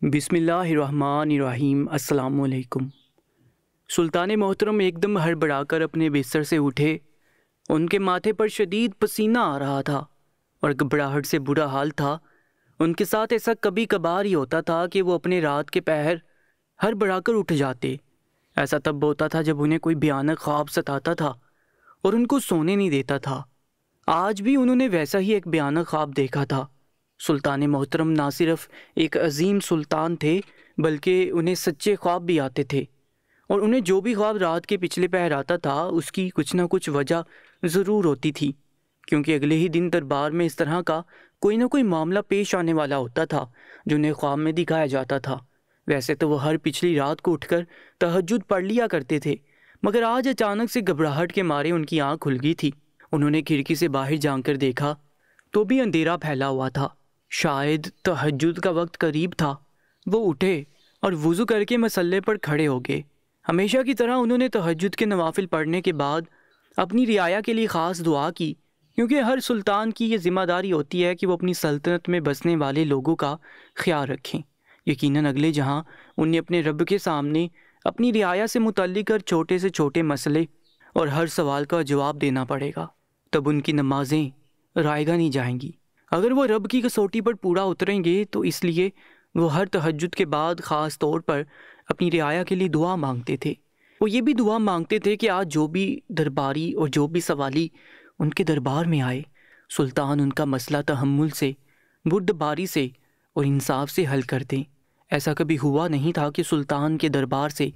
بسم اللہ الرحمن الرحیم۔ السلام علیکم۔ سلطان محترم ایک دم ہڑبڑا کر اپنے بستر سے اٹھے۔ ان کے ماتھے پر شدید پسینہ آ رہا تھا اور گھبراہٹ سے برا حال تھا۔ ان کے ساتھ ایسا کبھی کبھار ہی ہوتا تھا کہ وہ اپنے رات کے پہر ہڑبڑا کر اٹھ جاتے۔ ایسا تب ہوتا تھا جب انہیں کوئی بھیانک خواب ستاتا تھا اور ان کو سونے نہیں دیتا تھا۔ آج بھی انہوں نے ویسا ہی ایک بھیانک خواب دیکھا تھا۔ سلطان محترم نہ صرف ایک عظیم سلطان تھے بلکہ انہیں سچے خواب بھی آتے تھے، اور انہیں جو بھی خواب رات کے پچھلے پہر آتا تھا اس کی کچھ نہ کچھ وجہ ضرور ہوتی تھی، کیونکہ اگلے ہی دن دربار میں اس طرح کا کوئی نہ کوئی معاملہ پیش آنے والا ہوتا تھا جو انہیں خواب میں دکھایا جاتا تھا۔ ویسے تو وہ ہر پچھلی رات کو اٹھ کر تہجد پڑھ لیا کرتے تھے، مگر آج اچانک سے گھبراہٹ کے مارے ان کی آنکھ کھل گئی تھی۔ انہوں نے کھڑکی سے باہر جھانک کر دیکھا تو بھی اندھیرا پھیلا ہوا تھا۔ شاید تہجد کا وقت قریب تھا۔ وہ اٹھے اور وضو کر کے مصلے پر کھڑے ہو گئے۔ ہمیشہ کی طرح انہوں نے تہجد کے نوافل پڑھنے کے بعد اپنی رعایا کے لیے خاص دعا کی، کیونکہ ہر سلطان کی یہ ذمہ داری ہوتی ہے کہ وہ اپنی سلطنت میں بسنے والے لوگوں کا خیال رکھیں۔ یقیناً اگلے جہاں انہیں اپنے رب کے سامنے اپنی رعایا سے متعلق ہر چھوٹے سے چھوٹے مسئلے اور ہر سوال کا جواب دینا پڑے گا، تب ان کی نمازیں رائیگاں نہیں جائیں گی۔ اگر وہ رب کی کسوٹی پر پورا اتریں گے تو اس لیے وہ ہر تہجد کے بعد خاص طور پر اپنی رعایا کے لیے دعا مانگتے تھے۔ وہ یہ بھی دعا مانگتے تھے کہ آج جو بھی درباری اور جو بھی سوالی ان کے دربار میں آئے، سلطان ان کا مسئلہ تحمل سے، بردباری سے اور انصاف سے حل کر دیں۔ ایسا کبھی ہوا نہیں تھا کہ سلطان کے دربار سے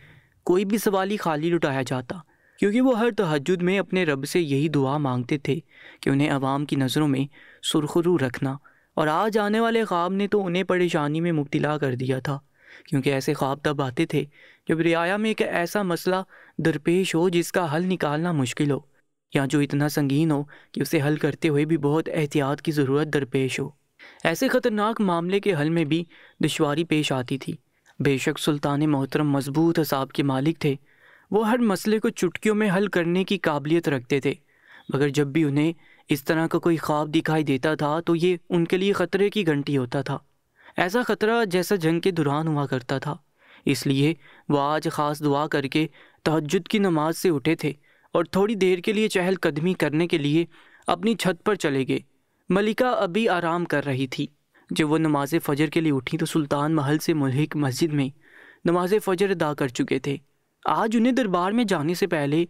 کوئی بھی سوالی خالی لٹایا جاتا، کیونکہ وہ ہر تہجد میں اپنے رب سے یہی دعا مانگتے تھے کہ انہیں عوام کی نظروں میں سرخرو رکھنا۔ اور آج آنے والے خواب نے تو انہیں پریشانی میں مبتلا کر دیا تھا، کیونکہ ایسے خواب تب آتے تھے جب رعایا میں ایک ایسا مسئلہ درپیش ہو جس کا حل نکالنا مشکل ہو، یا جو اتنا سنگین ہو کہ اسے حل کرتے ہوئے بھی بہت احتیاط کی ضرورت درپیش ہو۔ ایسے خطرناک معاملے کے حل میں بھی دشواری پیش آتی تھی۔ بے شک سلطان محترم مضبوط اعصاب کے مالک تھے۔ وہ ہر مسئلے کو چٹکیوں میں حل کرنے کی قابلیت رکھتے تھے، مگر جب بھی انہیں اس طرح کا کوئی خواب دکھائی دیتا تھا تو یہ ان کے لیے خطرے کی گھنٹی ہوتا تھا، ایسا خطرہ جیسا جنگ کے دوران ہوا کرتا تھا۔ اس لیے وہ آج خاص دعا کر کے تہجد کی نماز سے اٹھے تھے اور تھوڑی دیر کے لیے چہل قدمی کرنے کے لیے اپنی چھت پر چلے گئے۔ ملکہ ابھی آرام کر رہی تھی۔ جب وہ نماز فجر کے لیے اٹھی تو سلطان محل سے ملحق مسجد میں نماز فجر ادا کر چکے تھے۔ آج انہیں دربار میں جانے سے پہلے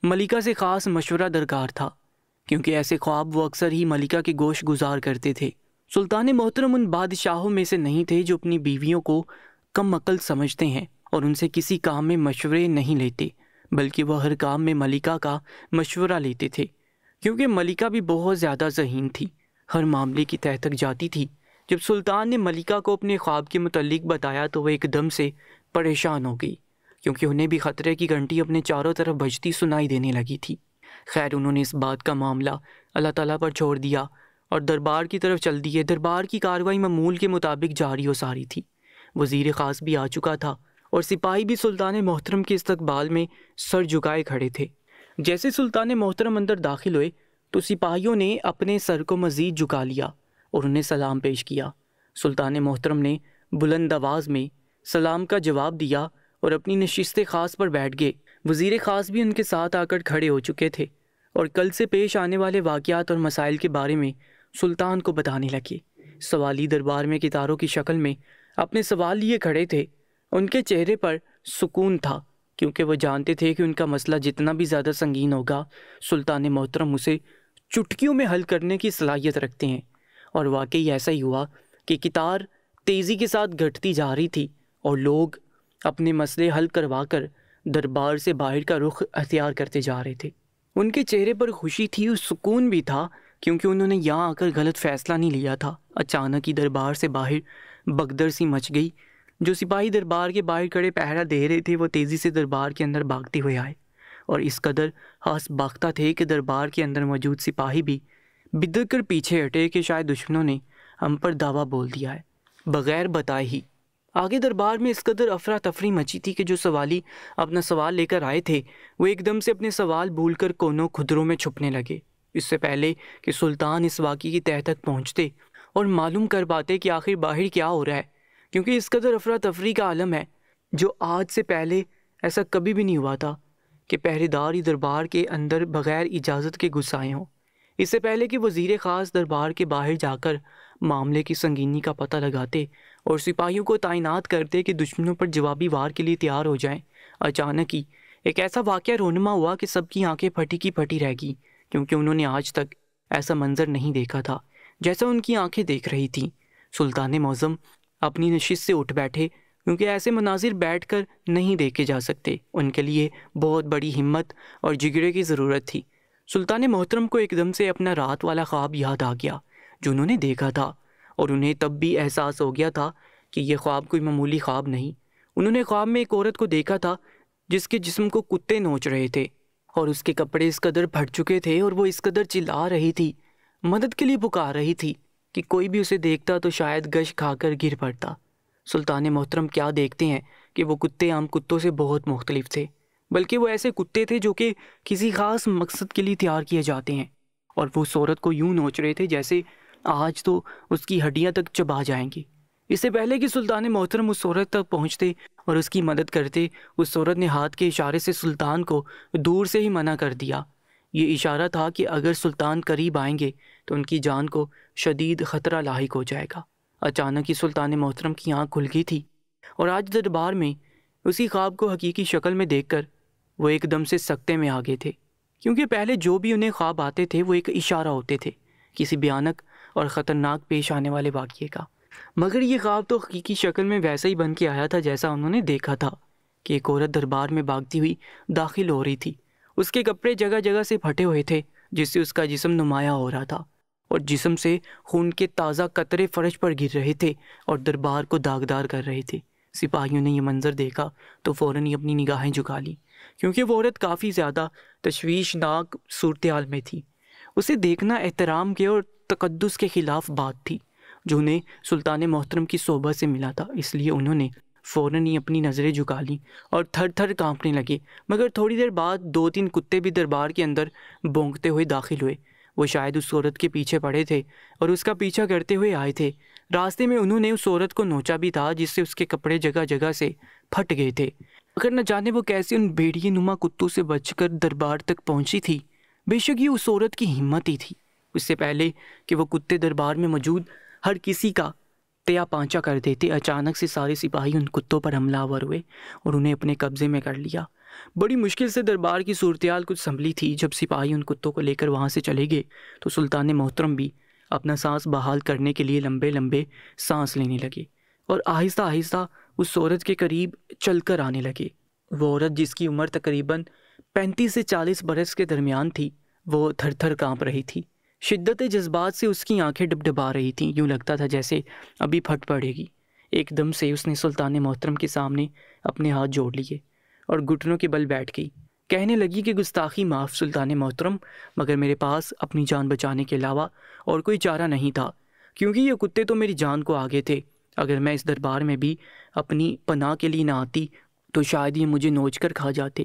ملکہ سے خاص مشورہ درکار تھا، کیونکہ ایسے خواب وہ اکثر ہی ملکہ کے گوش گزار کرتے تھے۔ سلطان محترم ان بادشاہوں میں سے نہیں تھے جو اپنی بیویوں کو کم عقل سمجھتے ہیں اور ان سے کسی کام میں مشورے نہیں لیتے، بلکہ وہ ہر کام میں ملکہ کا مشورہ لیتے تھے، کیونکہ ملکہ بھی بہت زیادہ ذہین تھی، ہر معاملے کی تہہ تک جاتی تھی۔ جب سلطان نے ملکہ کو اپنے خواب کے متعلق بتایا تو وہ ایک دم سے پریشان ہو گئی، کیونکہ انہیں بھی خطرے کی گھنٹی اپنے چاروں طرف بجتی سنائی دینے لگی تھی۔ خیر انہوں نے اس بات کا معاملہ اللہ تعالیٰ پر چھوڑ دیا اور دربار کی طرف چل دیے۔ دربار کی کارروائی معمول کے مطابق جاری و ساری تھی۔ وزیر خاص بھی آ چکا تھا اور سپاہی بھی سلطان محترم کے استقبال میں سر جھکائے کھڑے تھے۔ جیسے سلطان محترم اندر داخل ہوئے تو سپاہیوں نے اپنے سر کو مزید جھکا لیا اور انہیں سلام پیش کیا۔ سلطان محترم نے بلند آواز میں سلام کا جواب دیا اور اپنی نشست خاص پر بیٹھ گئے۔ وزیر خاص بھی ان کے ساتھ آ کر کھڑے ہو چکے تھے اور کل سے پیش آنے والے واقعات اور مسائل کے بارے میں سلطان کو بتانے لگے۔ سوالی دربار میں کتاروں کی شکل میں اپنے سوال لیے کھڑے تھے۔ ان کے چہرے پر سکون تھا، کیونکہ وہ جانتے تھے کہ ان کا مسئلہ جتنا بھی زیادہ سنگین ہوگا، سلطان محترم اسے چٹکیوں میں حل کرنے کی صلاحیت رکھتے ہیں۔ اور واقعی ایسا ہی ہوا کہ کتار تیزی کے ساتھ گھٹتی جا رہی تھی اور لوگ اپنے مسئلے حل کروا کر دربار سے باہر کا رخ اختیار کرتے جا رہے تھے۔ ان کے چہرے پر خوشی تھی اور سکون بھی تھا، کیونکہ انہوں نے یہاں آ کر غلط فیصلہ نہیں لیا تھا۔ اچانک ہی دربار سے باہر بگدڑ سی مچ گئی۔ جو سپاہی دربار کے باہر کھڑے پہرا دے رہے تھے وہ تیزی سے دربار کے اندر بھاگتے ہوئے آئے اور اس قدر خاص باختہ تھے کہ دربار کے اندر موجود سپاہی بھی بدر کر پیچھے ہٹے کہ شاید دشمنوں نے ہم پر دعویٰ بول دیا ہے، بغیر بتائے ہی۔ آگے دربار میں اس قدر افراتفری مچی تھی کہ جو سوالی اپنا سوال لے کر آئے تھے وہ ایک دم سے اپنے سوال بھول کر کونوں کھدروں میں چھپنے لگے، اس سے پہلے کہ سلطان اس واقعے کی تہہ تک پہنچتے اور معلوم کر پاتے کہ آخر باہر کیا ہو رہا ہے۔ کیونکہ اس قدر افراتفری کا عالم ہے جو آج سے پہلے ایسا کبھی بھی نہیں ہوا تھا کہ پہرے دار ہی دربار کے اندر بغیر اجازت کے گھس آئے ہوں۔ اس سے پہلے کہ وزیر خاص دربار کے باہر جا کر معاملے کی سنگینی کا پتہ لگاتے اور سپاہیوں کو تعینات کرتے کہ دشمنوں پر جوابی وار کے لیے تیار ہو جائیں، اچانک ہی ایک ایسا واقعہ رونما ہوا کہ سب کی آنکھیں پھٹی کی پھٹی رہ گئی، کیونکہ انہوں نے آج تک ایسا منظر نہیں دیکھا تھا جیسا ان کی آنکھیں دیکھ رہی تھیں۔ سلطان معظم اپنی نشست سے اٹھ بیٹھے، کیونکہ ایسے مناظر بیٹھ کر نہیں دیکھے جا سکتے، ان کے لیے بہت بڑی ہمت اور جگرے کی ضرورت تھی۔ سلطان محترم کو ایک دم سے اپنا رات والا خواب یاد آ گیا جو انہوں نے دیکھا تھا، اور انہیں تب بھی احساس ہو گیا تھا کہ یہ خواب کوئی معمولی خواب نہیں۔ انہوں نے خواب میں ایک عورت کو دیکھا تھا جس کے جسم کو کتے نوچ رہے تھے، اور اس کے کپڑے اس قدر پھٹ چکے تھے اور وہ اس قدر چلا رہی تھی، مدد کے لیے پکار رہی تھی کہ کوئی بھی اسے دیکھتا تو شاید گش کھا کر گر پڑتا۔ سلطان محترم کیا دیکھتے ہیں کہ وہ کتے عام کتوں سے بہت مختلف تھے، بلکہ وہ ایسے کتے تھے جو کہ کسی خاص مقصد کے لیے تیار کیے جاتے ہیں، اور وہ اس عورت کو یوں نوچ رہے تھے جیسے آج تو اس کی ہڈیاں تک چبا جائیں گی۔ اس سے پہلے کہ سلطان محترم اس عورت تک پہنچتے اور اس کی مدد کرتے، اس عورت نے ہاتھ کے اشارے سے سلطان کو دور سے ہی منع کر دیا۔ یہ اشارہ تھا کہ اگر سلطان قریب آئیں گے تو ان کی جان کو شدید خطرہ لاحق ہو جائے گا۔ اچانک ہی سلطان محترم کی آنکھ کھل گئی تھی، اور آج دربار میں اسی خواب کو حقیقی شکل میں دیکھ کر وہ ایک دم سے سکتے میں آ گئے تھے، کیونکہ پہلے جو بھی انہیں خواب آتے تھے وہ ایک اشارہ ہوتے تھے کسی بھیانک اور خطرناک پیش آنے والے واقعے کا، مگر یہ خواب تو حقیقی شکل میں ویسا ہی بن کے آیا تھا جیسا انہوں نے دیکھا تھا کہ ایک عورت دربار میں بھاگتی ہوئی داخل ہو رہی تھی۔ اس کے کپڑے جگہ جگہ سے پھٹے ہوئے تھے جس سے اس کا جسم نمایاں ہو رہا تھا، اور جسم سے خون کے تازہ قطرے فرش پر گر رہے تھے اور دربار کو داغدار کر رہے تھے۔ سپاہیوں نے یہ منظر دیکھا تو فوراً ہی اپنی نگاہیں جھکا لیں، کیونکہ وہ عورت کافی زیادہ تشویشناک صورتحال میں تھی۔ اسے دیکھنا احترام کے اور تقدس کے خلاف بات تھی جو انہیں سلطان محترم کی صحبت سے ملا تھا، اس لیے انہوں نے فوراً ہی اپنی نظریں جھکا لیں اور تھر تھر کانپنے لگے۔ مگر تھوڑی دیر بعد 2-3 کتے بھی دربار کے اندر بھونکتے ہوئے داخل ہوئے۔ وہ شاید اس عورت کے پیچھے پڑے تھے اور اس کا پیچھا کرتے ہوئے آئے تھے۔ راستے میں انہوں نے اس عورت کو نوچا بھی تھا جس سے اس کے کپڑے جگہ جگہ سے پھٹ گئے تھے، مگر نہ جانے وہ کیسے ان بھیڑیے نما کتوں سے بچ کر دربار تک پہنچی تھی۔ بے شک یہ اس عورت کی ہمت ہی تھی۔ اس سے پہلے کہ وہ کتے دربار میں موجود ہر کسی کا تیا پانچا کر دیتے، اچانک سے سارے سپاہی ان کتوں پر حملہ آور ہوئے اور انہیں اپنے قبضے میں کر لیا۔ بڑی مشکل سے دربار کی صورتحال کچھ سنبھلی تھی۔ جب سپاہی ان کتوں کو لے کر وہاں سے چلے گئے تو سلطان محترم بھی اپنا سانس بحال کرنے کے لیے لمبے لمبے سانس لینے لگے اور آہستہ آہستہ اس عورت کے قریب چل کر آنے لگے۔ وہ عورت جس کی عمر تقریباً 35 سے 40 برس کے درمیان تھی، وہ تھر تھر کانپ رہی تھی۔ شدت جذبات سے اس کی آنکھیں ڈبڈبا رہی تھیں، یوں لگتا تھا جیسے ابھی پھٹ پڑے گی۔ ایک دم سے اس نے سلطان محترم کے سامنے اپنے ہاتھ جوڑ لیے اور گھٹنوں کے بل بیٹھ گئی۔ کہنے لگی کہ گستاخی معاف سلطان محترم، مگر میرے پاس اپنی جان بچانے کے علاوہ اور کوئی چارہ نہیں تھا، کیونکہ یہ کتے تو میری جان کو آگے تھے۔ اگر میں اس دربار میں بھی اپنی پناہ کے لیے نہ آتی تو شاید یہ مجھے نوچ کر کھا جاتے۔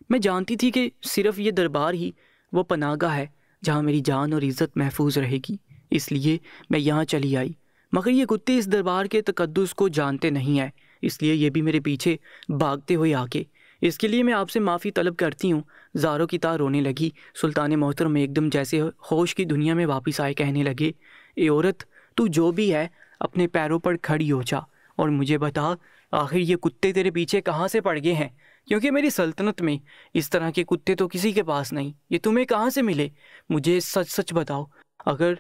میں جانتی تھی کہ صرف یہ دربار ہی وہ پناہ گاہ ہے جہاں میری جان اور عزت محفوظ رہے گی، اس لیے میں یہاں چلی آئی۔ مگر یہ کتے اس دربار کے تقدس کو جانتے نہیں ہیں، اس لیے یہ بھی میرے پیچھے بھاگتے ہوئے آگے۔ اس کے لیے میں آپ سے معافی طلب کرتی ہوں۔ زاروں کی طرح رونے لگی۔ سلطان محترم ایک دم جیسے ہوش کی دنیا میں واپس آئے کہنے لگے، اے عورت، تو جو بھی ہے اپنے پیروں پر کھڑی ہو جا اور مجھے بتا آخر یہ کتے تیرے پیچھے کہاں سے پڑ گئے ہیں، کیونکہ میری سلطنت میں اس طرح کے کتے تو کسی کے پاس نہیں۔ یہ تمہیں کہاں سے ملے؟ مجھے سچ سچ بتاؤ۔ اگر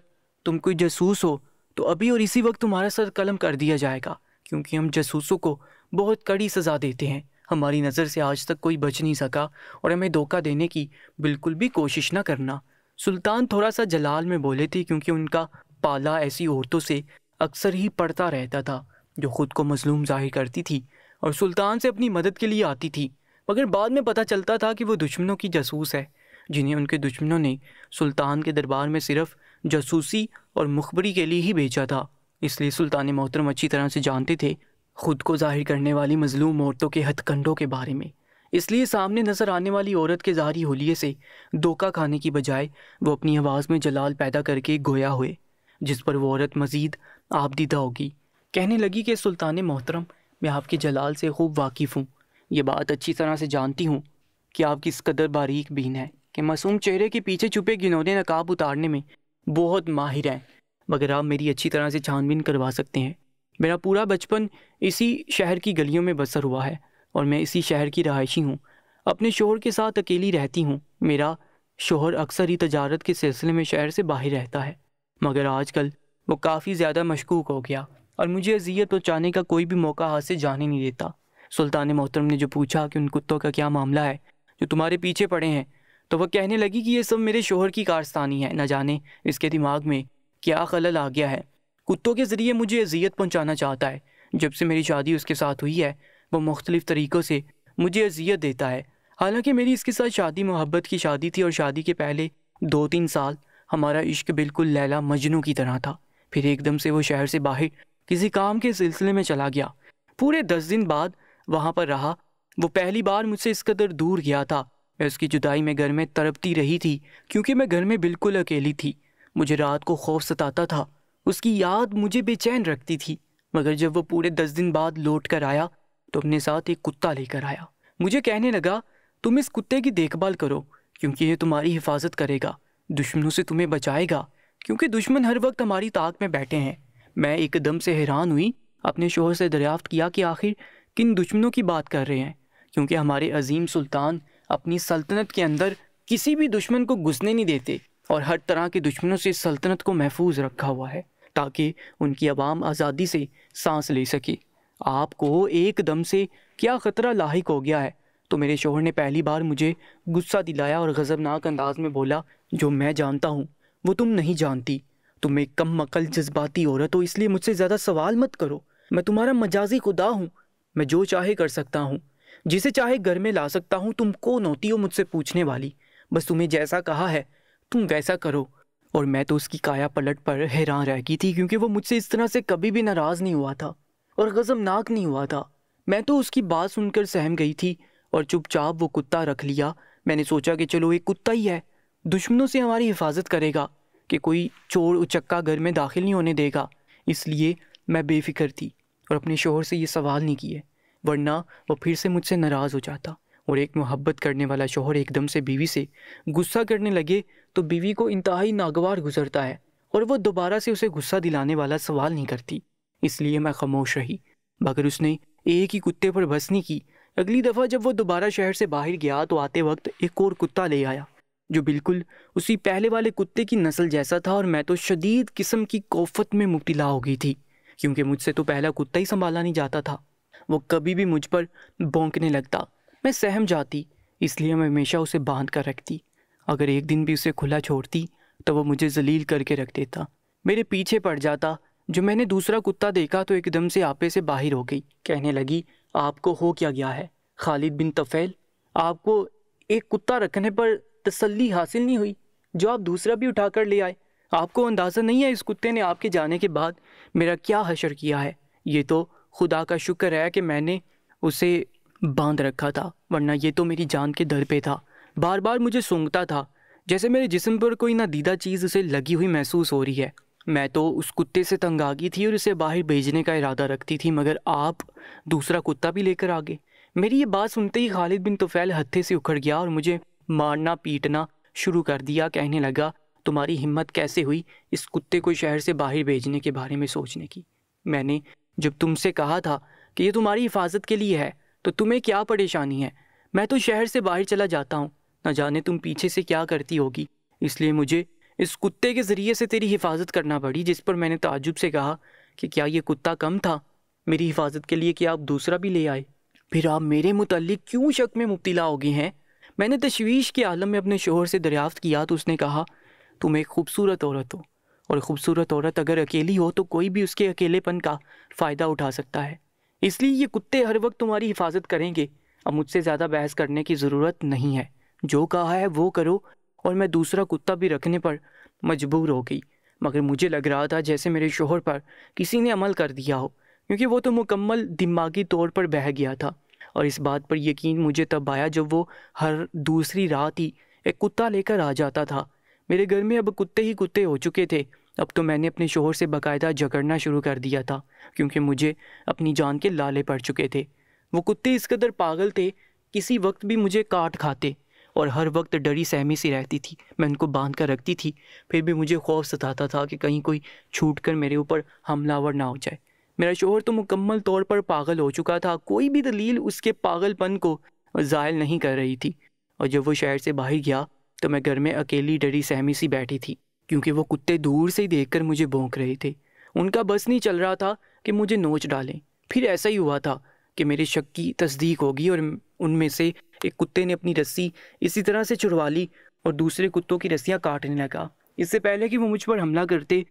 تم کوئی جاسوس ہو تو ابھی اور اسی وقت تمہارا سر قلم کر دیا جائے گا، کیونکہ ہم جاسوسوں کو بہت کڑی سزا دیتے ہیں۔ ہماری نظر سے آج تک کوئی بچ نہیں سکا اور ہمیں دھوکہ دینے کی بالکل بھی کوشش نہ کرنا۔ سلطان تھوڑا سا جلال میں بولے تھے، کیونکہ ان کا پالا ایسی عورتوں سے اکثر ہی پڑتا رہتا تھا جو خود کو مظلوم ظاہر کرتی تھی اور سلطان سے اپنی مدد کے لیے آتی تھی، مگر بعد میں پتہ چلتا تھا کہ وہ دشمنوں کی جاسوس ہے، جنہیں ان کے دشمنوں نے سلطان کے دربار میں صرف جاسوسی اور مخبری کے لیے ہی بھیجا تھا۔ اس لیے سلطان محترم اچھی طرح سے جانتے تھے خود کو ظاہر کرنے والی مظلوم عورتوں کے ہتھ کنڈوں کے بارے میں۔ اس لیے سامنے نظر آنے والی عورت کے ظاہری حلیے سے دھوکہ کھانے کی بجائے وہ اپنی آواز میں جلال پیدا کر کے گویا ہوئے، جس پر وہ عورت مزید آبدیدہ ہوگی۔ کہنے لگی کہ سلطان محترم، میں آپ کے جلال سے خوب واقف ہوں، یہ بات اچھی طرح سے جانتی ہوں کہ آپ کس قدر باریک بین ہیں، کہ معصوم چہرے کے پیچھے چھپے گنونے نقاب اتارنے میں بہت ماہر ہیں، مگر آپ میری اچھی طرح سے چھان بین کروا سکتے ہیں۔ میرا پورا بچپن اسی شہر کی گلیوں میں بسر ہوا ہے اور میں اسی شہر کی رہائشی ہوں، اپنے شوہر کے ساتھ اکیلی رہتی ہوں۔ میرا شوہر اکثر ہی تجارت کے سلسلے میں شہر سے باہر رہتا ہے، مگر آج کل وہ کافی زیادہ مشکوک ہو گیا اور مجھے اذیت پہنچانے کا کوئی بھی موقع ہاتھ سے جانے نہیں دیتا۔ سلطان محترم نے جو پوچھا کہ ان کتوں کا کیا معاملہ ہے جو تمہارے پیچھے پڑے ہیں، تو وہ کہنے لگی کہ یہ سب میرے شوہر کی کارستانی ہے، نہ جانے اس کے دماغ میں کیا خلل آ گیا ہے، کتوں کے ذریعے مجھے اذیت پہنچانا چاہتا ہے۔ جب سے میری شادی اس کے ساتھ ہوئی ہے وہ مختلف طریقوں سے مجھے اذیت دیتا ہے۔ حالانکہ میری اس کے ساتھ شادی محبت کی شادی تھی اور شادی کے پہلے 2-3 سال ہمارا عشق بالکل لیلا مجنوں کی طرح تھا، پھر ایک دم سے وہ شہر سے باہر کسی کام کے سلسلے میں چلا گیا۔ پورے 10 دن بعد وہاں پر رہا۔ وہ پہلی بار مجھ سے اس قدر دور گیا تھا، میں اس کی جدائی میں گھر میں تڑپتی رہی تھی کیونکہ میں گھر میں بالکل اکیلی تھی۔ مجھے رات کو خوف ستاتا تھا، اس کی یاد مجھے بے چین رکھتی تھی، مگر جب وہ پورے 10 دن بعد لوٹ کر آیا تو اپنے ساتھ ایک کتا لے کر آیا۔ مجھے کہنے لگا تم اس کتے کی دیکھ بھال کرو کیونکہ یہ تمہاری حفاظت کرے گا، دشمنوں سے تمہیں بچائے گا، کیونکہ دشمن ہر وقت ہماری طاق میں بیٹھے ہیں۔ میں ایک دم سے حیران ہوئی، اپنے شوہر سے دریافت کیا کہ آخر کن دشمنوں کی بات کر رہے ہیں، کیونکہ ہمارے عظیم سلطان اپنی سلطنت کے اندر کسی بھی دشمن کو گھسنے نہیں دیتے اور ہر طرح کے دشمنوں سے سلطنت کو محفوظ رکھا ہوا ہے تاکہ ان کی عوام آزادی سے سانس لے سکے۔ آپ کو ایک دم سے کیا خطرہ لاحق ہو گیا ہے؟ تو میرے شوہر نے پہلی بار مجھے غصہ دلایا اور غضبناک انداز میں بولا، جو میں جانتا ہوں وہ تم نہیں جانتی، تم ایک کم عقل جذباتی عورت ہو، اس لیے مجھ سے زیادہ سوال مت کرو۔ میں تمہارا مجازی خدا ہوں، میں جو چاہے کر سکتا ہوں، جسے چاہے گھر میں لا سکتا ہوں۔ تم کون ہوتی ہو مجھ سے پوچھنے والی؟ بس تمہیں جیسا کہا ہے تم ویسا کرو۔ اور میں تو اس کی کایا پلٹ پر حیران رہ گئی تھی کیونکہ وہ مجھ سے اس طرح سے کبھی بھی ناراض نہیں ہوا تھا اور غضبناک نہیں ہوا تھا۔ میں تو اس کی بات سن کر سہم گئی تھی اور چپ چاپ وہ کتا رکھ لیا۔ میں نے سوچا کہ چلو ایک کتا ہی ہے، دشمنوں سے ہماری حفاظت کرے گا، کہ کوئی چور اچکا گھر میں داخل نہیں ہونے دے گا، اس لیے میں بے فکر تھی اور اپنے شوہر سے یہ سوال نہیں کیے، ورنہ وہ پھر سے مجھ سے ناراض ہو جاتا۔ اور ایک محبت کرنے والا شوہر ایک دم سے بیوی سے غصہ کرنے لگے تو بیوی کو انتہائی ناگوار گزرتا ہے اور وہ دوبارہ سے اسے غصہ دلانے والا سوال نہیں کرتی، اس لیے میں خاموش رہی۔ مگر اس نے ایک ہی کتے پر بس نہیں کی۔ اگلی دفعہ جب وہ دوبارہ شہر سے باہر گیا تو آتے وقت ایک اور کتا لے آیا جو بالکل اسی پہلے والے کتے کی نسل جیسا تھا، اور میں تو شدید قسم کی کوفت میں مبتلا ہو گئی تھی کیونکہ مجھ سے تو پہلا کتا ہی سنبھالا نہیں جاتا تھا۔ وہ کبھی بھی مجھ پر بھونکنے لگتا، میں سہم جاتی، اس لیے میں ہمیشہ اسے باندھ کر رکھتی۔ اگر ایک دن بھی اسے کھلا چھوڑتی تو وہ مجھے ذلیل کر کے رکھ دیتا، میرے پیچھے پڑ جاتا۔ جو میں نے دوسرا کتا دیکھا تو ایک دم سے آپے سے باہر ہو گئی، کہنے لگی آپ کو ہو کیا گیا ہے خالد بن طفیل؟ آپ کو ایک کتا رکھنے پر تسلی حاصل نہیں ہوئی جو آپ دوسرا بھی اٹھا کر لے آئے؟ آپ کو اندازہ نہیں ہے اس کتے نے آپ کے جانے کے بعد میرا کیا حشر کیا ہے؟ یہ تو خدا کا شکر ہے کہ میں نے اسے باندھ رکھا تھا، ورنہ یہ تو میری جان کے در پہ تھا، بار بار مجھے سونگتا تھا جیسے میرے جسم پر کوئی نادیدہ چیز اسے لگی ہوئی محسوس ہو رہی ہے۔ میں تو اس کتے سے تنگ آ گئی تھی اور اسے باہر بھیجنے کا ارادہ رکھتی تھی، مگر آپ دوسرا کتا بھی لے کر آ گئے۔ میری یہ بات سنتے ہی خالد بن طفیل ہتھے سے اکھڑ گیا اور مجھے مارنا پیٹنا شروع کر دیا۔ کہنے لگا تمہاری ہمت کیسے ہوئی اس کتے کو شہر سے باہر بھیجنے کے بارے میں سوچنے کی؟ میں نے جب تم سے کہا تھا کہ یہ تمہاری حفاظت کے لیے ہے تو تمہیں کیا پریشانی ہے؟ میں تو شہر سے باہر چلا جاتا ہوں، نہ جانے تم پیچھے سے کیا کرتی ہوگی، اس لیے مجھے اس کتے کے ذریعے سے تیری حفاظت کرنا پڑی۔ جس پر میں نے تعجب سے کہا کہ کیا یہ کتا کم تھا میری حفاظت کے لیے کہ آپ دوسرا بھی لے آئے؟ پھر آپ میرے متعلق کیوں شک میں مبتلا ہو گئے ہیں؟ میں نے تشویش کے عالم میں اپنے شوہر سے دریافت کیا تو اس نے کہا تم ایک خوبصورت عورت ہو، اور خوبصورت عورت اگر اکیلی ہو تو کوئی بھی اس کے اکیلے پن کا فائدہ اٹھا سکتا ہے، اس لیے یہ کتے ہر وقت تمہاری حفاظت کریں گے۔ اب مجھ سے زیادہ بحث کرنے کی ضرورت نہیں ہے، جو کہا ہے وہ کرو۔ اور میں دوسرا کتا بھی رکھنے پر مجبور ہو گئی، مگر مجھے لگ رہا تھا جیسے میرے شوہر پر کسی نے عمل کر دیا ہو، کیونکہ وہ تو مکمل دماغی طور پر بہہ گیا تھا۔ اور اس بات پر یقین مجھے تب آیا جب وہ ہر دوسری رات ہی ایک کتا لے کر آ جاتا تھا۔ میرے گھر میں اب کتے ہی کتے ہو چکے تھے، اب تو میں نے اپنے شوہر سے باقاعدہ جھگڑنا شروع کر دیا تھا، کیونکہ مجھے اپنی جان کے لالے پڑ چکے تھے۔ وہ کتے اس قدر پاگل تھے، کسی وقت بھی مجھے کاٹ کھاتے، اور ہر وقت ڈری سہمی سی رہتی تھی۔ میں ان کو باندھ کر رکھتی تھی، پھر بھی مجھے خوف ستاتا تھا کہ کہیں کوئی چھوٹ کر میرے اوپر حملہ آور نہ ہو جائے۔ میرا شوہر تو مکمل طور پر پاگل ہو چکا تھا، کوئی بھی دلیل اس کے پاگل پن کو زائل نہیں کر رہی تھی، اور جب وہ شہر سے باہر گیا تو میں گھر میں اکیلی ڈری سہمی سی بیٹھی تھی، کیونکہ وہ کتے دور سے ہی دیکھ کر مجھے بھونک رہے تھے۔ ان کا بس نہیں چل رہا تھا کہ مجھے نوچ ڈالیں۔ پھر ایسا ہی ہوا تھا کہ میرے شک کی تصدیق ہوگی، اور ان میں سے ایک کتے نے اپنی رسی اسی طرح سے چھڑوا لی اور دوسرے کتوں کی رسیاں کاٹنے لگا۔ اس سے پہلے کہ وہ مجھ پر حملہ کرتے،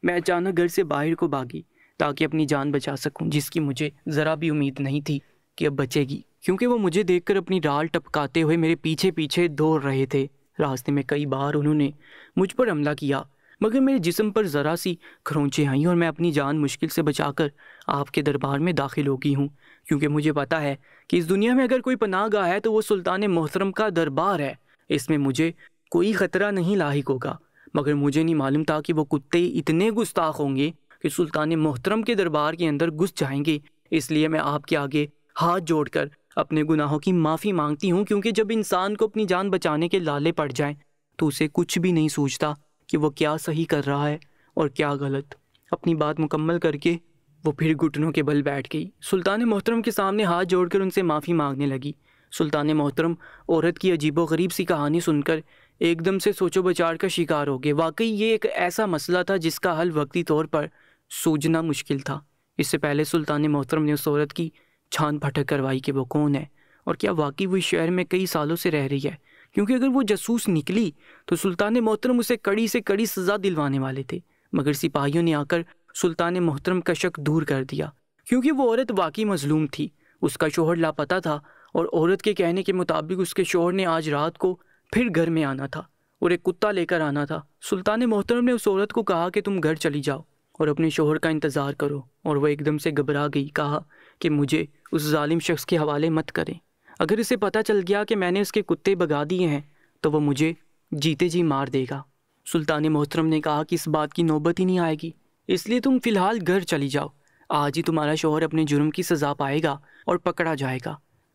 میں اچانک گھر سے باہر کو بھاگی تاکہ اپنی جان بچا سکوں، جس کی مجھے ذرا بھی امید نہیں تھی کہ اب بچے گی، کیونکہ وہ مجھے دیکھ کر اپنی ڈال ٹپکاتے ہوئے میرے پیچھے پیچھے دوڑ رہے تھے۔ راستے میں کئی بار انہوں نے مجھ پر حملہ کیا، مگر میرے جسم پر ذرا سی کھرونچیں آئیں اور میں اپنی جان مشکل سے بچا کر آپ کے دربار میں داخل ہو گئی ہوں، کیونکہ مجھے پتا ہے کہ اس دنیا میں اگر کوئی پناہ گاہ ہے تو وہ سلطان محترم کا دربار ہے۔ اس میں مجھے کوئی خطرہ نہیں لاحق ہوگا، مگر مجھے نہیں معلوم تھا کہ وہ کتے اتنے گستاخ ہوں گے کہ سلطان محترم کے دربار کے اندر گھس جائیں گے۔ اس لیے میں آپ کے آگے ہاتھ جوڑ کر اپنے گناہوں کی معافی مانگتی ہوں، کیونکہ جب انسان کو اپنی جان بچانے کے لالے پڑ جائیں تو اسے کچھ بھی نہیں سوچتا کہ وہ کیا صحیح کر رہا ہے اور کیا غلط۔ اپنی بات مکمل کر کے وہ پھر گھٹنوں کے بل بیٹھ گئی، سلطان محترم کے سامنے ہاتھ جوڑ کر ان سے معافی مانگنے لگی۔ سلطان محترم عورت کی عجیب و غریب سی کہانی سن کر ایک دم سے سوچ و بچار کا شکار ہو گئے۔ واقعی یہ ایک ایسا مسئلہ تھا جس کا حل وقتی طور پر سوجنا مشکل تھا۔ اس سے پہلے سلطان محترم نے اس عورت کی چھان پھٹک کروائی کہ وہ کون ہے اور کیا واقعی وہ اس شہر میں کئی سالوں سے رہ رہی ہے، کیونکہ اگر وہ جاسوس نکلی تو سلطان محترم اسے کڑی سے کڑی سزا دلوانے والے تھے۔ مگر سپاہیوں نے آ کر سلطان محترم کا شک دور کر دیا، کیونکہ وہ عورت واقعی مظلوم تھی۔ اس کا شوہر لاپتہ تھا، اور عورت کے کہنے کے مطابق اس کے شوہر نے آج رات کو پھر گھر میں آنا تھا اور ایک کتا لے کر آنا تھا۔ سلطان محترم نے اس عورت کو کہا کہ تم گھر چلی جاؤ اور اپنے شوہر کا انتظار کرو، اور وہ ایک دم سے گھبرا گئی، کہا کہ مجھے اس ظالم شخص کے حوالے مت کریں، اگر اسے پتہ چل گیا کہ میں نے اس کے کتے بھگا دیے ہیں تو وہ مجھے جیتے جی مار دے گا۔ سلطان محترم نے کہا کہ اس بات کی نوبت ہی نہیں آئے گی، اس لیے تم فی الحال گھر چلی جاؤ، آج ہی تمہارا شوہر اپنے جرم کی سزا پائے گا اور پکڑا جائے گا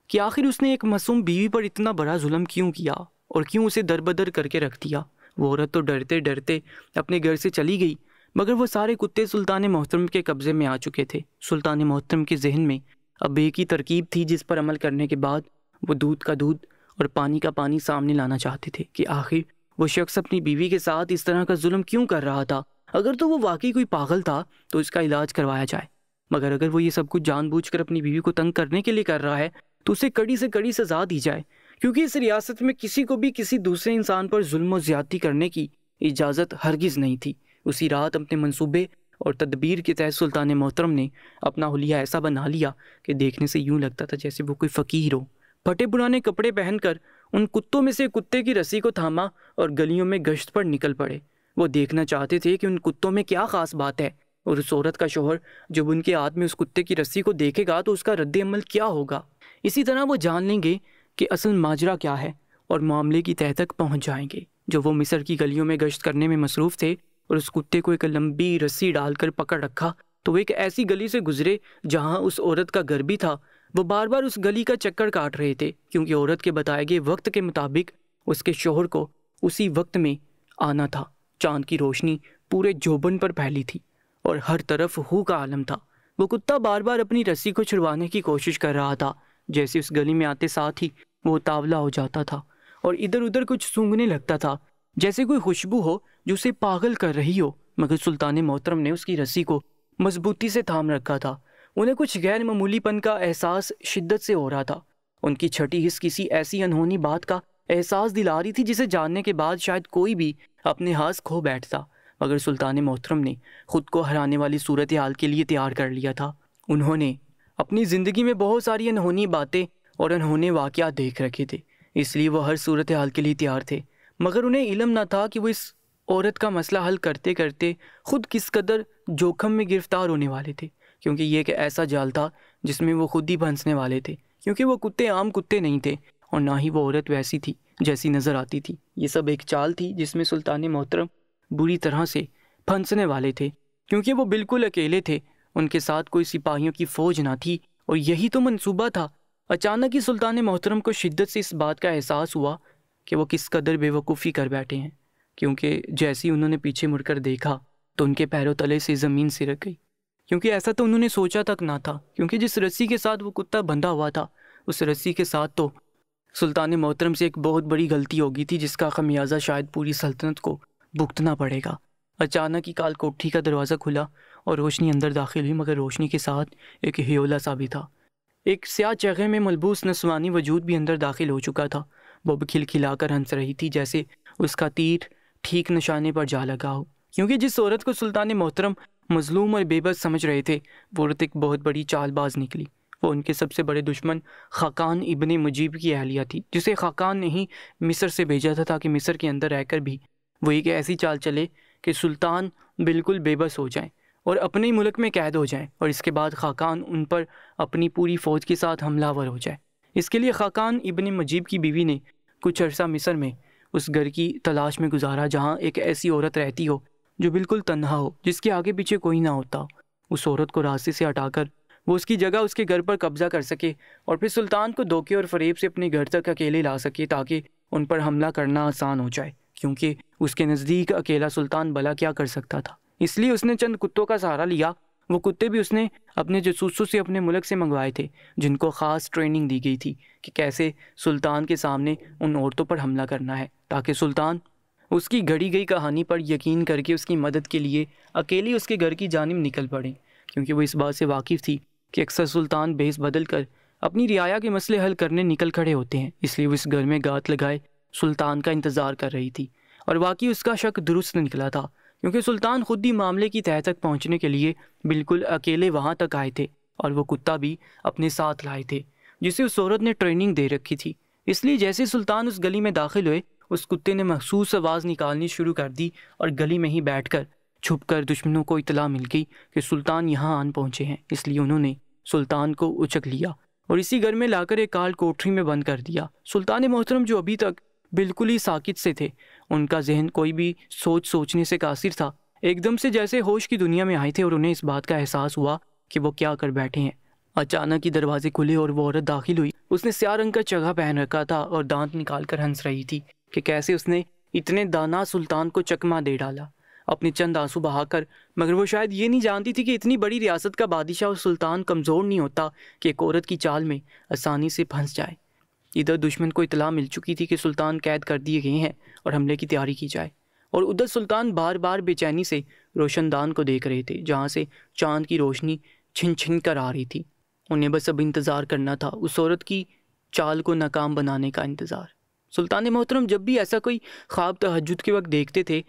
کہ آخر اس نے ایک معصوم بیوی پر اتنا بڑا ظلم کیوں کیا اور کیوں اسے دربدر کر کے رکھ دیا۔ وہ عورت تو ڈرتے ڈرتے اپنے گھر سے چلی گئی، مگر وہ سارے کتے سلطان محترم کے قبضے میں آ چکے تھے۔ سلطان محترم کے ذہن میں اب ایک ہی ترکیب تھی جس پر عمل کرنے کے بعد وہ دودھ کا دودھ اور پانی کا پانی سامنے لانا چاہتے تھے کہ آخر وہ شخص اپنی بیوی کے ساتھ اس طرح کا ظلم کیوں کر رہا تھا۔ اگر تو وہ واقعی کوئی پاگل تھا تو اس کا علاج کروایا جائے، مگر اگر وہ یہ سب کچھ جان بوجھ کر اپنی بیوی کو تنگ کرنے کے لیے کر رہا ہے تو اسے کڑی سے کڑی سزا دی جائے، کیونکہ اس ریاست میں کسی کو بھی کسی دوسرے انسان پر ظلم و زیادتی کرنے کی اجازت ہرگز نہیں تھی۔ اسی رات اپنے منصوبے اور تدبیر کے تحت سلطان محترم نے اپنا حلیہ ایسا بنا لیا کہ دیکھنے سے یوں لگتا تھا جیسے وہ کوئی فقیر ہو۔ پھٹے پرانے کپڑے پہن کر ان کتوں میں سے کتے کی رسی کو تھاما اور گلیوں میں گشت پر نکل پڑے۔ وہ دیکھنا چاہتے تھے کہ ان کتوں میں کیا خاص بات ہے، اور اس عورت کا شوہر جب ان کے ہاتھ میں اس کتے کی رسی کو دیکھے گا تو اس کا رد عمل کیا ہوگا۔ اسی طرح وہ جان لیں گے کہ اصل ماجرا کیا ہے اور معاملے کی تہہ تک پہنچ جائیں گے۔ جو وہ مصر کی گلیوں میں گشت کرنے میں مصروف تھے اور اس کتے کو ایک لمبی رسی ڈال کر پکڑ رکھا تو وہ ایک ایسی گلی سے گزرے جہاں اس عورت کا گھر بھی تھا۔ وہ بار بار اس گلی کا چکر کاٹ رہے تھے، کیونکہ عورت کے بتائے گئے وقت کے مطابق اس کے شوہر کو اسی وقت میں آنا تھا۔ چاند کی روشنی پورے جوبن پر پھیلی تھی اور ہر طرف ہو کا عالم تھا۔ وہ کتا بار بار اپنی رسی کو چھڑوانے کی کوشش کر رہا تھا، جیسے اس گلی میں آتے ساتھ ہی وہ تاولا ہو جاتا تھا اور ادھر ادھر کچھ سونگنے لگتا تھا، جیسے کوئی خوشبو ہو جو اسے پاگل کر رہی ہو۔ مگر سلطان محترم نے اس کی رسی کو مضبوطی سے تھام رکھا تھا۔ انہیں کچھ غیر معمولی پن کا احساس شدت سے ہو رہا تھا۔ ان کی چھٹی حس کسی ایسی انہونی بات کا احساس دلا رہی تھی جسے جاننے کے بعد شاید کوئی بھی اپنے ہاس کھو بیٹھتا، مگر سلطان محترم نے خود کو ہرانے والی صورتحال کے لیے تیار کر لیا تھا۔ انہوں نے اپنی زندگی میں بہت ساری انہونی باتیں اور انہونے واقعات دیکھ رکھے تھے، اس لیے وہ ہر صورتحال کے لیے تیار تھے، مگر انہیں علم نہ تھا کہ وہ اس عورت کا مسئلہ حل کرتے کرتے خود کس قدر جوخم میں گرفتار ہونے والے تھے، کیونکہ یہ ایک ایسا جال تھا جس میں وہ خود ہی پھنسنے والے تھے، کیونکہ وہ کتے عام کتے نہیں تھے اور نہ ہی وہ عورت ویسی تھی جیسی نظر آتی تھی۔ یہ سب ایک چال تھی جس میں سلطان محترم بری طرح سے پھنسنے والے تھے، کیونکہ وہ بالکل اکیلے تھے، ان کے ساتھ کوئی سپاہیوں کی فوج نہ تھی، اور یہی تو منصوبہ تھا۔ اچانک ہی سلطان محترم کو شدت سے اس بات کا احساس ہوا کہ وہ کس قدر بے وقوفی کر بیٹھے ہیں، کیونکہ جیسے ہی انہوں نے پیچھے مڑ کر دیکھا تو ان کے پیروں تلے سے زمین سرک گئی، کیونکہ ایسا تو انہوں نے سوچا تک نہ تھا، کیونکہ جس رسی کے ساتھ وہ کتا بندھا ہوا تھا اس رسی کے ساتھ تو سلطان محترم سے ایک بہت بڑی غلطی ہو گئی تھی، جس کا خمیازہ شاید پوری سلطنت کو بھگتنا پڑے گا۔ اچانک ہی کال کوٹھی کا دروازہ کھلا اور روشنی اندر داخل ہوئی، مگر روشنی کے ساتھ ایک ہیولا سا بھی تھا۔ ایک سیاہ چہرے میں ملبوس نسوانی وجود بھی اندر داخل ہو چکا تھا۔ وہ بھی کھلکھلا کر ہنس رہی تھی، جیسے اس کا تیر ٹھیک نشانے پر جا لگا ہو، کیونکہ جس عورت کو سلطان محترم مظلوم اور بے بس سمجھ رہے تھے، وہ عورت ایک بہت بڑی چال باز نکلی۔ وہ ان کے سب سے بڑے دشمن خاقان ابن مجیب کی اہلیہ تھی، جسے خاقان نے ہی مصر سے بھیجا تھا تاکہ مصر کے اندر رہ کر بھی وہ ایک ایسی چال چلے کہ سلطان بالکل بے بس ہو جائیں اور اپنے ہی ملک میں قید ہو جائیں، اور اس کے بعد خاقان ان پر اپنی پوری فوج کے ساتھ حملہ آور ہو جائے۔ اس کے لیے خاقان ابن مجیب کی بیوی نے کچھ عرصہ مصر میں اس گھر کی تلاش میں گزارا جہاں ایک ایسی عورت رہتی ہو جو بالکل تنہا ہو، جس کے آگے پیچھے کوئی نہ ہوتا۔ اس عورت کو راستے سے ہٹا کر وہ اس کی جگہ اس کے گھر پر قبضہ کر سکے اور پھر سلطان کو دھوکے اور فریب سے اپنے گھر تک اکیلے لا سکے تاکہ ان پر حملہ کرنا آسان ہو جائے، کیونکہ اس کے نزدیک اکیلا سلطان بھلا کیا کر سکتا تھا۔ اس لیے اس نے چند کتوں کا سہارا لیا۔ وہ کتے بھی اس نے اپنے جاسوسوں سے اپنے ملک سے منگوائے تھے، جن کو خاص ٹریننگ دی گئی تھی کہ کیسے سلطان کے سامنے ان عورتوں پر حملہ کرنا ہے، تاکہ سلطان اس کی گھڑی گئی کہانی پر یقین کر کے اس کی مدد کے لیے اکیلی اس کے گھر کی جانب نکل پڑیں، کیونکہ وہ اس بات سے واقف تھی کہ اکثر سلطان بھیس بدل کر اپنی رعایا کے مسئلے حل کرنے نکل کھڑے ہوتے ہیں۔ اس لیے وہ اس گھر میں گات لگائے سلطان کا انتظار کر رہی تھی، اور واقعی اس کا شک درست نکلا تھا، کیونکہ سلطان خود ہی معاملے کی تہہ تک پہنچنے کے لیے بالکل اکیلے وہاں تک آئے تھے، اور وہ کتا بھی اپنے ساتھ لائے تھے جسے اس عورت نے ٹریننگ دے رکھی تھی۔ اس لیے جیسے سلطان اس گلی میں داخل ہوئے، اس کتے نے مخصوص آواز نکالنی شروع کر دی، اور گلی میں ہی بیٹھ کر چھپ کر دشمنوں کو اطلاع مل گئی کہ سلطان یہاں آن پہنچے ہیں۔ اس لیے انہوں نے سلطان کو اچک لیا اور اسی گھر میں لا کر ایک کال کوٹری میں بند کر دیا۔ سلطان محترم جو ابھی تک بالکل ہی ساکت سے تھے، ان کا ذہن کوئی بھی سوچنے سے قاصر تھا، ایک دم سے جیسے ہوش کی دنیا میں آئے تھے، اور انہیں اس بات کا احساس ہوا کہ وہ کیا کر بیٹھے ہیں۔ اچانک ہی دروازے کھلے اور وہ عورت داخل ہوئی۔ اس نے سیاہ رنگ کا چگا پہن رکھا تھا اور دانت نکال کر ہنس رہی تھی کہ کیسے اس نے اتنے دانا سلطان کو چکما دے ڈالا اپنے چند آنسو بہا کر، مگر وہ شاید یہ نہیں جانتی تھی کہ اتنی بڑی ریاست کا بادشاہ اور سلطان کمزور نہیں ہوتا کہ ایک عورت کی چال میں آسانی سے پھنس جائے۔ ادھر دشمن کو اطلاع مل چکی تھی کہ سلطان قید کر دیے گئے ہیں اور حملے کی تیاری کی جائے، اور ادھر سلطان بار بار بے چینی سے روشن دان کو دیکھ رہے تھے جہاں سے چاند کی روشنی چھن چھن کر آ رہی تھی۔ انہیں بس اب انتظار کرنا تھا، اس عورت کی چال کو ناکام بنانے کا انتظار۔ سلطان محترم جب بھی ایسا کوئی خواب تہجد کے وقت دیکھتے تھے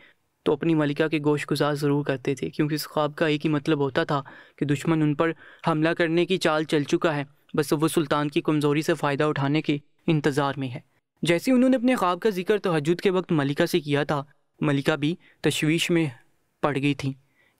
تو اپنی ملکہ کے گوش گزار ضرور کرتے تھے، کیونکہ اس خواب کا ایک ہی مطلب ہوتا تھا کہ دشمن ان پر حملہ کرنے کی چال چل چکا ہے، بس وہ سلطان کی کمزوری سے فائدہ اٹھانے کے انتظار میں ہے۔ جیسے انہوں نے اپنے خواب کا ذکر تہجد کے وقت ملکہ سے کیا تھا، ملکہ بھی تشویش میں پڑ گئی تھی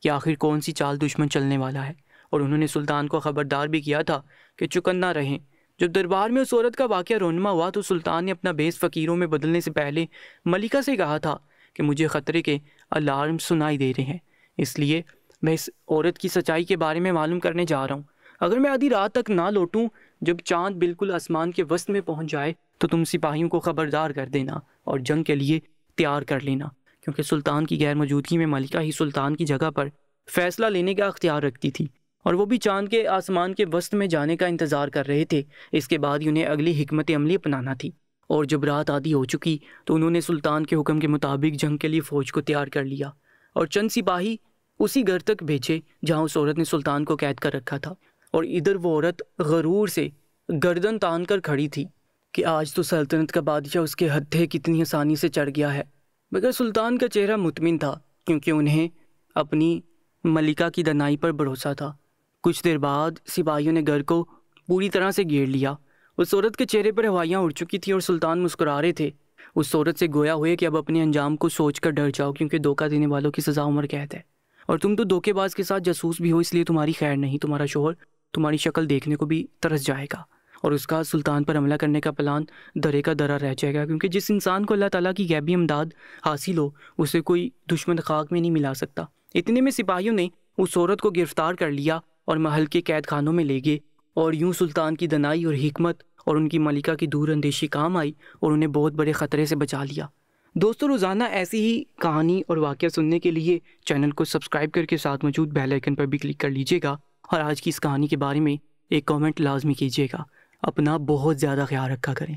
کہ آخر کون سی چال دشمن چلنے والا ہے، اور انہوں نے سلطان کو خبردار بھی کیا تھا کہ چکنا رہیں۔ جب دربار میں اس عورت کا واقعہ رونما ہوا تو سلطان نے اپنا بیس فقیروں میں بدلنے سے پہلے ملکہ سے کہا تھا کہ مجھے خطرے کے الارم سنائی دے رہے ہیں، اس لیے میں اس عورت کی سچائی کے بارے میں معلوم کرنے جا رہا ہوں۔ اگر میں آدھی رات تک نہ لوٹوں، جب چاند بالکل آسمان کے وسط میں پہنچ جائے تو تم سپاہیوں کو خبردار کر دینا اور جنگ کے لیے تیار کر لینا، کیونکہ سلطان کی غیر موجودگی میں ملکہ ہی سلطان کی جگہ پر فیصلہ لینے کا اختیار رکھتی تھی، اور وہ بھی چاند کے آسمان کے وسط میں جانے کا انتظار کر رہے تھے۔ اس کے بعد انہیں اگلی حکمت عملی اپنانا تھی، اور جب رات آدھی ہو چکی تو انہوں نے سلطان کے حکم کے مطابق جنگ کے لیے فوج کو تیار کر لیا اور چند سپاہی اسی گھر تک بھیجے جہاں اس عورت نے سلطان کو قید کر رکھا تھا۔ اور ادھر وہ عورت غرور سے گردن تان کر کھڑی تھی کہ آج تو سلطنت کا بادشاہ اس کے ہتھے کتنی آسانی سے چڑھ گیا ہے، مگر سلطان کا چہرہ مطمئن تھا کیونکہ انہیں اپنی ملکہ کی دانائی پر بھروسہ تھا۔ کچھ دیر بعد سپاہیوں نے گھر کو پوری طرح سے گھیر لیا۔ اس عورت کے چہرے پر ہوائیاں اڑ چکی تھیں اور سلطان مسکرا رہے تھے، اس عورت سے گویا ہوئے کہ اب اپنے انجام کو سوچ کر ڈر جاؤ، کیونکہ دھوکہ دینے والوں کی سزا عمر قید ہے، اور تم تو دھوکے باز کے ساتھ جاسوس بھی ہو، اس لیے تمہاری خیر نہیں، تمہارا شوہر تمہاری شکل دیکھنے کو بھی ترس جائے گا، اور اس کا سلطان پر حملہ کرنے کا پلان درے کا درا رہ جائے گا، کیونکہ جس انسان کو اللہ تعالیٰ کی غیبی امداد حاصل ہو اسے کوئی دشمن خاک میں نہیں ملا سکتا۔ اتنے میں سپاہیوں نے اس عورت کو گرفتار کر لیا اور محل کے قید خانوں میں لے گئے، اور یوں سلطان کی دنائی اور حکمت اور ان کی ملکہ کی دور اندیشی کام آئی اور انہیں بہت بڑے خطرے سے بچا لیا۔ دوستو، روزانہ ایسی ہی کہانی اور واقعہ سننے کے لیے چینل کو سبسکرائب کر کے ساتھ موجود بیل آئیکن پر بھی کلک کر لیجیے گا، اور آج کی اس کہانی کے بارے میں ایک کامنٹ لازمی کیجیے گا۔ اپنا بہت زیادہ خیال رکھا کریں۔